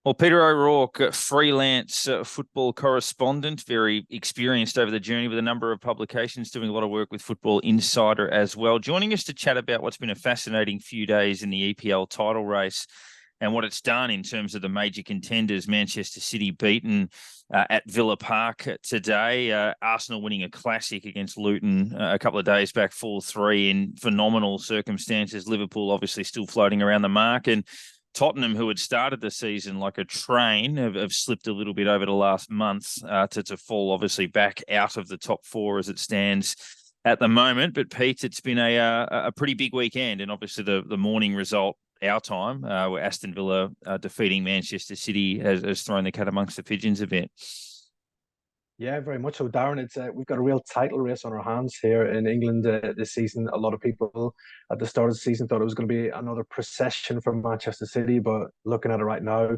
Well, Peter O'Rourke, freelance football correspondent, very experienced over the journey with a number of publications, doing a lot of work with Football Insider as well. Joining us to chat about what's been a fascinating few days in the EPL title race and what it's done in terms of the major contenders. Manchester City beaten at Villa Park today. Arsenal winning a classic against Luton a couple of days back, 4-3 in phenomenal circumstances. Liverpool obviously still floating around the mark, and Tottenham, who had started the season like a train, have slipped a little bit over the last month to fall obviously back out of the top four as it stands at the moment. But Pete, it's been a pretty big weekend, and obviously the morning result our time, where Aston Villa defeating Manchester City has thrown the cat amongst the pigeons a bit. Yeah, very much so, Darren. It's we've got a real title race on our hands here in England this season. A lot of people at the start of the season thought it was going to be another procession from Manchester City, but looking at it right now,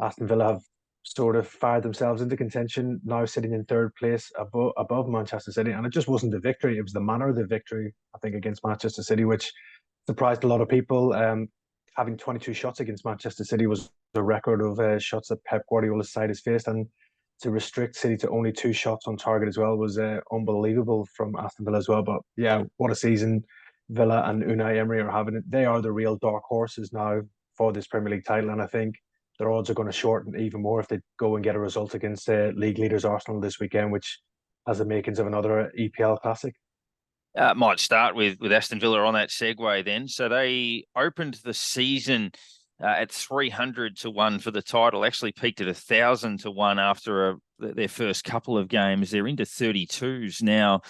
Aston Villa have sort of fired themselves into contention, now sitting in third place above Manchester City. And it just wasn't the victory; it was the manner of the victory, I think, against Manchester City, which surprised a lot of people. Having 22 shots against Manchester City was the record of shots that Pep Guardiola's side has faced, and to restrict City to only two shots on target as well was unbelievable from Aston Villa as well. But yeah, what a season Villa and Unai Emery are having. They are the real dark horses now for this Premier League title, and I think their odds are going to shorten even more if they go and get a result against league leaders Arsenal this weekend, which has the makings of another EPL classic. Might start with Aston Villa on that segue then. So they opened the season at 300 to 1 for the title, actually peaked at 1,000 to 1 after their first couple of games. They're into 32s now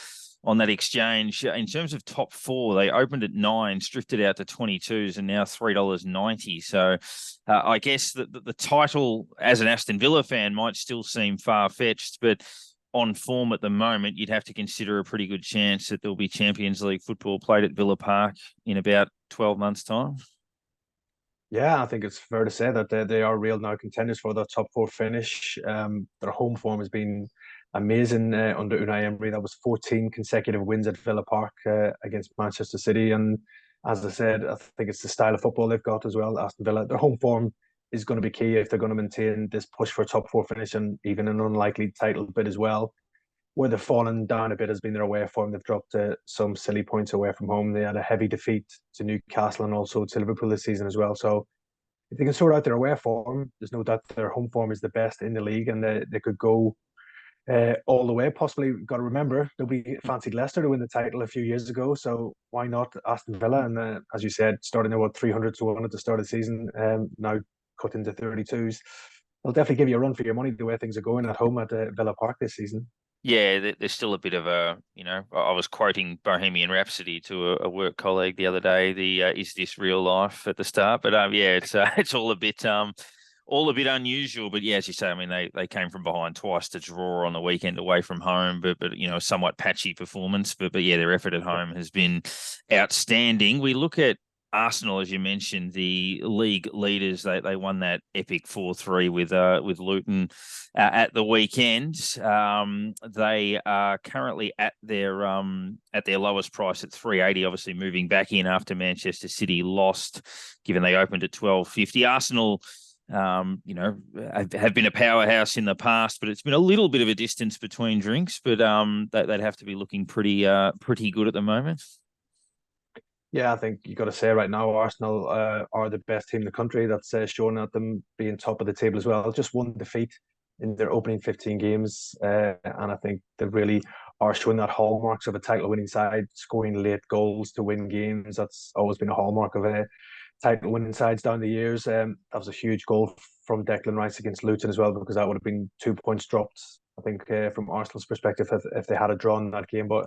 on that exchange. In terms of top four, they opened at 9, drifted out to 22s, and now $3.90. So I guess the title, as an Aston Villa fan, might still seem far-fetched, but on form at the moment, you'd have to consider a pretty good chance that there'll be Champions League football played at Villa Park in about 12 months' time. Yeah, I think it's fair to say that they are real now contenders for the top four finish. Their home form has been amazing under Unai Emery. That was 14 consecutive wins at Villa Park against Manchester City. And as I said, I think it's the style of football they've got as well. Aston Villa, their home form is going to be key if they're going to maintain this push for a top four finish and even an unlikely title bid as well. Where they've fallen down a bit has been their away form. They've dropped some silly points away from home. They had a heavy defeat to Newcastle and also to Liverpool this season as well. So if they can sort out their away form, there's no doubt their home form is the best in the league, and they could go all the way. Possibly, got to remember nobody fancied Leicester to win the title a few years ago, so why not Aston Villa? And as you said, starting at 300 to 1 at the start of the season, now cut into 32s. They'll definitely give you a run for your money the way things are going at home at Villa Park this season. Yeah, there's still a bit of I was quoting Bohemian Rhapsody to a work colleague the other day. Is this real life at the start? But yeah, it's it's all a bit unusual. But yeah, as you say, I mean they came from behind twice to draw on the weekend away from home, but somewhat patchy performance. But yeah, their effort at home has been outstanding. We look at Arsenal, as you mentioned, the league leaders. They won that epic 4-3 with Luton at the weekend. They are currently at their lowest price at 380. Obviously, moving back in after Manchester City lost, given they opened at 12.50. Arsenal, have been a powerhouse in the past, but it's been a little bit of a distance between drinks. But they'd have to be looking pretty good at the moment. Yeah, I think you got to say right now, Arsenal are the best team in the country. That's shown at them being top of the table as well. Just one defeat in their opening 15 games, and I think they really are showing that hallmarks of a title-winning side, scoring late goals to win games. That's always been a hallmark of a title-winning sides down the years. That was a huge goal from Declan Rice against Luton as well, because that would have been 2 points dropped, I think, from Arsenal's perspective if they had a draw in that game. But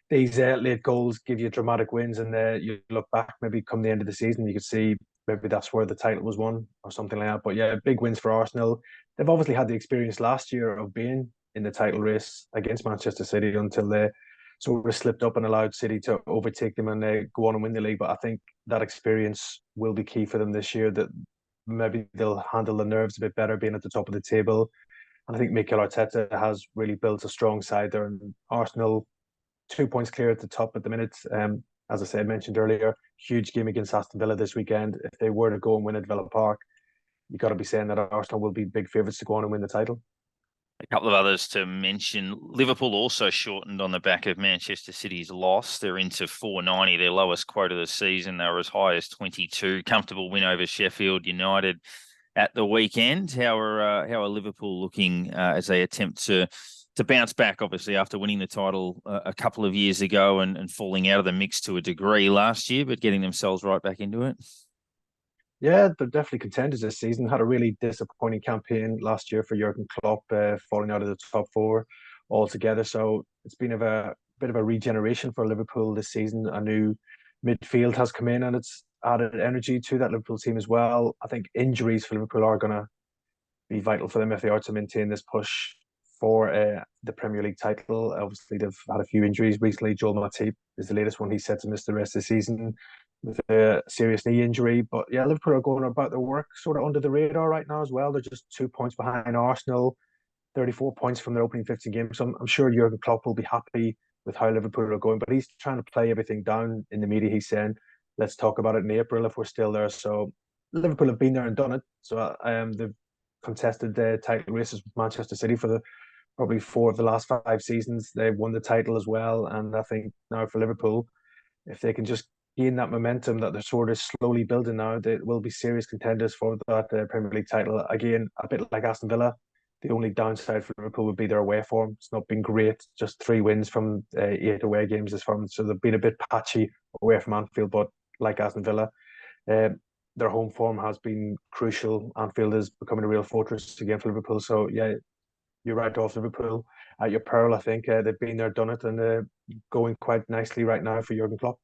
these late goals give you dramatic wins, and you look back, maybe come the end of the season, you could see maybe that's where the title was won or something like that. But yeah, big wins for Arsenal. They've obviously had the experience last year of being in the title race against Manchester City until they sort of slipped up and allowed City to overtake them and go on and win the league. But I think that experience will be key for them this year, that maybe they'll handle the nerves a bit better being at the top of the table. And I think Mikel Arteta has really built a strong side there, and Arsenal 2 points clear at the top at the minute. As I said, mentioned earlier, huge game against Aston Villa this weekend. If they were to go and win at Villa Park, you got to be saying that Arsenal will be big favourites to go on and win the title. A couple of others to mention. Liverpool also shortened on the back of Manchester City's loss. They're into 490, their lowest quote of the season. They were as high as 22. Comfortable win over Sheffield United at the weekend. How are Liverpool looking as they attempt to bounce back, obviously, after winning the title a couple of years ago and falling out of the mix to a degree last year, but getting themselves right back into it? Yeah, they're definitely contenders this season. Had a really disappointing campaign last year for Jurgen Klopp, falling out of the top four altogether. So it's been a bit of a regeneration for Liverpool this season. A new midfield has come in and it's added energy to that Liverpool team as well. I think injuries for Liverpool are going to be vital for them if they are to maintain this push for the Premier League title. Obviously, they've had a few injuries recently. Joel Matip is the latest one. He's set to miss the rest of the season with a serious knee injury. But yeah, Liverpool are going about their work sort of under the radar right now as well. They're just 2 points behind Arsenal, 34 points from their opening 15 games. So I'm sure Jurgen Klopp will be happy with how Liverpool are going, but he's trying to play everything down in the media. He's saying, let's talk about it in April if we're still there. So Liverpool have been there and done it. So they've contested the title races with Manchester City for the probably 4 of the last 5 seasons. They've won the title as well. And I think now for Liverpool, if they can just gain that momentum that they're sort of slowly building now, they will be serious contenders for that Premier League title. Again, a bit like Aston Villa, the only downside for Liverpool would be their away form. It's not been great, just 3 wins from 8 away games this form. So they've been a bit patchy away from Anfield, but like Aston Villa, uh, their home form has been crucial. Anfield is becoming a real fortress again for Liverpool. So yeah, you're right off Liverpool at your peril. I think they've been there, done it, and going quite nicely right now for Jurgen Klopp.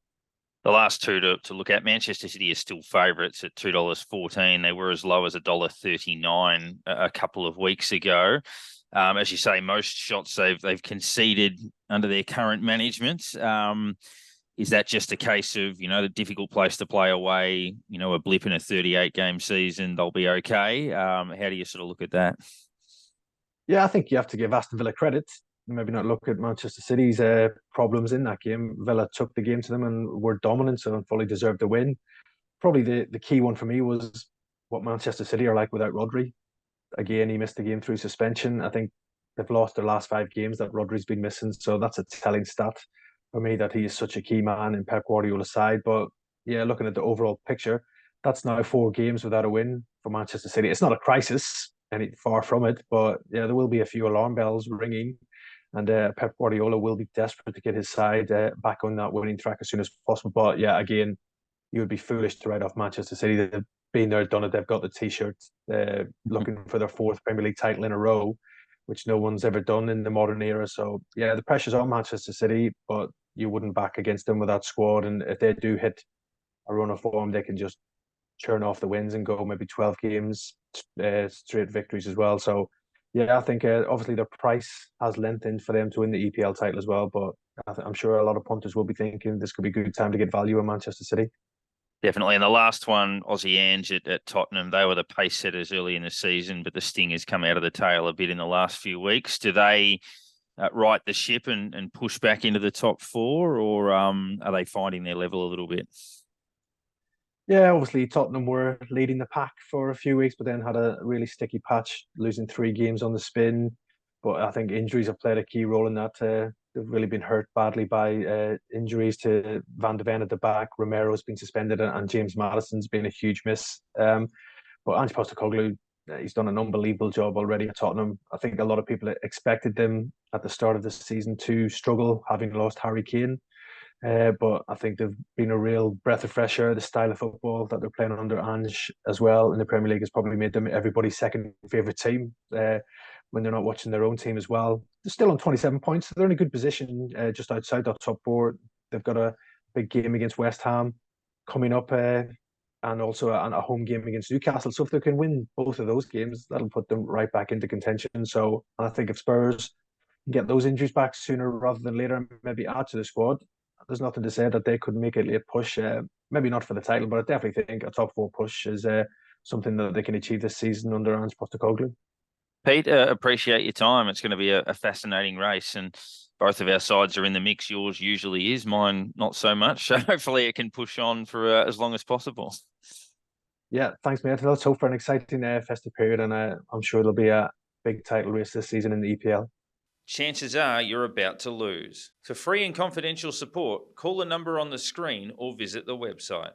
The last two to look at, Manchester City is still favourites at $2.14. They were as low as $1.39 a couple of weeks ago. As you say, most shots they've conceded under their current management. Is that just a case of, the difficult place to play away, a blip in a 38-game season, they'll be okay? How do you sort of look at that? Yeah, I think you have to give Aston Villa credit. Maybe not look at Manchester City's problems in that game. Villa took the game to them and were dominant, so fully deserved the win. Probably the key one for me was what Manchester City are like without Rodri. Again, he missed the game through suspension. I think they've lost their last 5 games that Rodri's been missing, so that's a telling stat for me that he is such a key man in Pep Guardiola's side. But yeah, looking at the overall picture, that's now 4 games without a win for Manchester City. It's not a crisis, any far from it, but yeah, there will be a few alarm bells ringing, and Pep Guardiola will be desperate to get his side back on that winning track as soon as possible. But yeah, again, you would be foolish to write off Manchester City. They've been there, done it. They've got the T-shirt, looking for their 4th Premier League title in a row, which no one's ever done in the modern era. So yeah, the pressure's on Manchester City, but you wouldn't back against them with that squad. And if they do hit a run of form, they can just churn off the wins and go maybe 12 games straight victories as well. So yeah, I think obviously their price has lengthened for them to win the EPL title as well. But I'm sure a lot of punters will be thinking this could be a good time to get value in Manchester City. Definitely. And the last one, Aussie Ange at Tottenham, they were the pace setters early in the season, but the sting has come out of the tail a bit in the last few weeks. Do they right the ship and push back into the top 4, or are they finding their level a little bit? Yeah, obviously Tottenham were leading the pack for a few weeks, but then had a really sticky patch, losing 3 games on the spin. But I think injuries have played a key role in that. They've really been hurt badly by injuries to Van de Ven at the back. Romero's been suspended, and James Maddison's been a huge miss. But Ange Postecoglou, he's done an unbelievable job already at Tottenham. I think a lot of people expected them at the start of the season to struggle, having lost Harry Kane. But I think they've been a real breath of fresh air. The style of football that they're playing under Ange as well in the Premier League has probably made them everybody's second favourite team when they're not watching their own team as well. They're still on 27 points. They're in a good position just outside that top 4. They've got a big game against West Ham coming up and also a home game against Newcastle. So if they can win both of those games, that'll put them right back into contention. So I think if Spurs get those injuries back sooner rather than later and maybe add to the squad, there's nothing to say that they could make a late push. Maybe not for the title, but I definitely think a top 4 push is something that they can achieve this season under Ange Postecoglou. Pete, appreciate your time. It's going to be a fascinating race, and both of our sides are in the mix. Yours usually is, mine not so much. So hopefully it can push on for as long as possible. Yeah, thanks, mate. Let's hope for an exciting festive period, and I'm sure there'll be a big title race this season in the EPL. Chances are you're about to lose. For free and confidential support, call the number on the screen or visit the website.